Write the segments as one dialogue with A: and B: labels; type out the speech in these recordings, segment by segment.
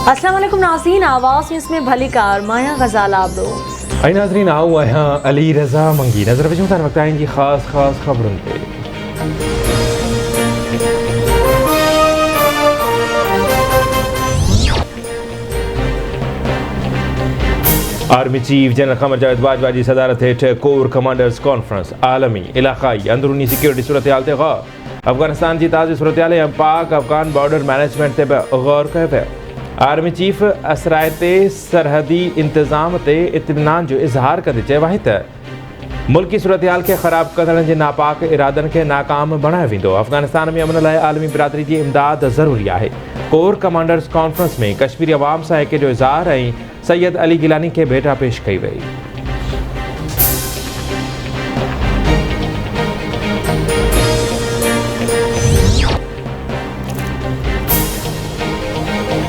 A: अस्सलाम वालेकुम नाज़रीन, आवाज़ इसमें भली कार माया गजाल आप दो
B: आई नाज़रीन आओ यहाँ अली रज़ा मंगी नजर विच मुतान वक्त आएंगी खास खबरों पे। Army chief general Qamar Javed Bajwa की सदारत हेठ कोर कमांडर्स कॉन्फ्रेंस आलमी इलाकाई अंदरूनी सिक्योरिटी सूरत हाल ते गौर। अफगानिस्तान की ताज़ी सूरत हाल पाक अफगान बॉर्डर मैनेजमेंट ते गौर कयो पियो। आर्मी चीफ असरायत सरहदी इंतज़ाम ते इत्मीनान जो इज़हार कंदे चयो आहे त मुल्की सूरत हाल के ख़राब करण जे नापाक इरादन के नाकाम बणायो वेंदो। अफगानिस्तान में अमन लाइ आलमी बिरादरी की इमदाद ज़रूरी है। कोर कमांडर्स कॉन्फ्रेंस में कश्मीरी अवाम सां हिक जो इज़हार ऐं सैयद अली गिलानी के भेटा पेश कई वई।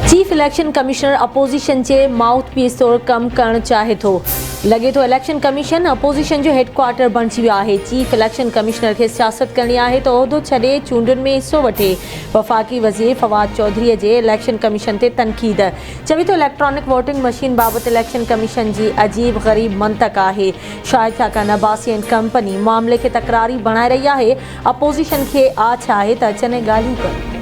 A: चीफ इलेक्शन कमिश्नर अपोजिशन जे माउथ पीस तौर कम करण चाहे थो। लगे तो इलेक्शन कमीशन अपोजिशन जो हेडक्वार्टर बणिजी वियो आहे। चीफ इलेक्शन कमिश्नर के सियासत करनी है तो उहदो छॾे चूंडुनि में हिस्सो वठे। वफ़ाक़ी वज़ीर फवाद चौधरी जे इलेक्शन कमीशन ते तनक़ीद चवे तो इलेक्ट्रॉनिक वोटिंग मशीन बाबत इलेक्शन कमीशन जी अजीब ग़रीब मंतक है। शाहिद खाकान अब्बासी एंड कंपनी मामले के तकरारी बणाए रही है। अपोजिशन के आछ है त अचने ॻाल्हियूं कनि।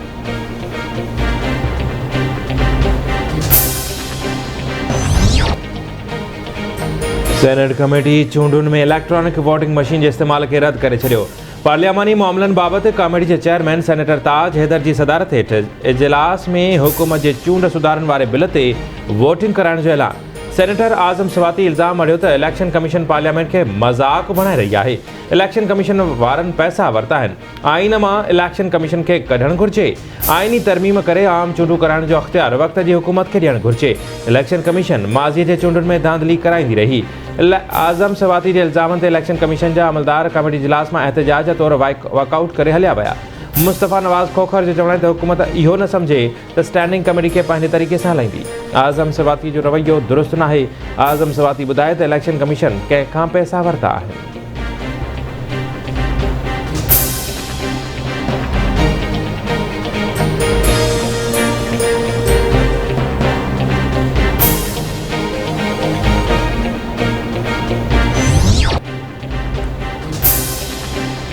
B: सेनेट कमेटी चूंडुनि में इलेक्ट्रॉनिक वोटिंग मशीन के इस्तेमाल के रद्द करे छॾियो। पार्लियामानी मामलन बाबत कमेटी के चेयरमैन सेनेटर ताज हैदर की सदारत हेठ इजलास में हुकूमत के चूंड सुधारन वाले बिल ते वोटिंग कराइण जो ऐलान। सेनेटर आज़म सवाती इल्ज़ाम हड़ियो त इलेक्शन कमीशन पार्लियामेंट के मजाक बणाए रही है। इलेक्शन कमीशन वारन पैसा वरता है। आइन में इलेक्शन कमीशन के कढण घुर्जे। आइनी तरमीम करे आम चूंडू कराइण जो अख्तियार वक्त की हुकूमत के ॾियण घुर्जे। इलेक्शन कमीशन माज़ी के चूंडुनि में धांधली कराईंदी रही। आज़म सवाती के इल्ज़ामन ते इलेक्शन कमीशन जा अमलदार कमेटी इजलास में एहतजाज तौर वॉकआउट करे हलिया विया। मुस्तफ़ा नवाज़ खोखर जो चवण है हुकूमत इहो न समझे तो स्टैंडिंग कमेटी के पंहिंजे तरीक़े से हलाईंदी। आज़म सवाती जो रवैयो दुरुस्त न है। आज़म सवाती ॿुधाए तो इलेक्शन कमीशन कंहिंखां पैसा वरता है।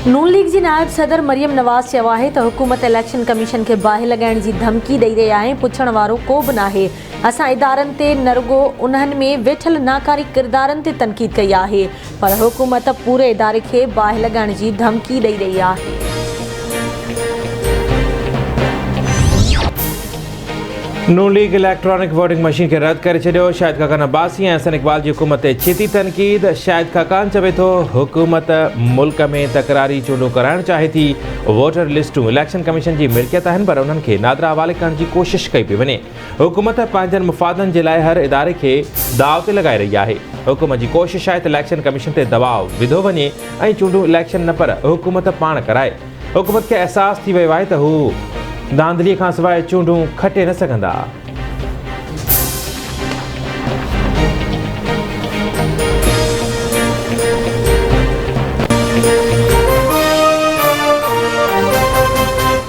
A: नून लीग जी नायब सदर मरियम नवाज़ चयो आहे त हुकूमत इलेक्शन कमीशन के बाहि लगाइण जी धमकी ॾेई रही आहे। पुछण वारो को बि नाहे। असां इदारनि ते न रुगो उन्हनि में वेठल नाकारी किरदारनि ते तनक़ीद कई आहे, पर हुकूमत पूरे इदारे के बाहि लगाइण जी धमकी ॾेई रही आहे।
B: नून लीग इलेक्ट्रॉनिक वोटिंग मशीन के रद्द करे छॾियो। शाहिद खाकान अब्बासी ऐं हसन इकबाल की हुकूमत ते छिती तनक़ीद। शाहिद खाकान चवे तो हुकूमत मुल्क में तकरारी चूंडू कराइण चाहे थी। वोटर लिस्टूं इलेक्शन कमीशन की मिल्कियत आहिनि, पर उन्हनि खे नादरा हवाले करण की कोशिश कई पई वञे। हुकूमत पंहिंजनि मुफ़ादनि जे लाइ हर इदारे के दाव ते लॻाए रही आहे। हुकूमत की कोशिश आहे त इलेक्शन कमीशन ते दबाव विधो वञे ऐं चूंडू इलेक्शन न पर हुकूमत पाण कराए। हुकूमत के एहसास थी वियो आहे त हू धांधलीअ खां सवाइ चूंडूं खटे न सघंदा।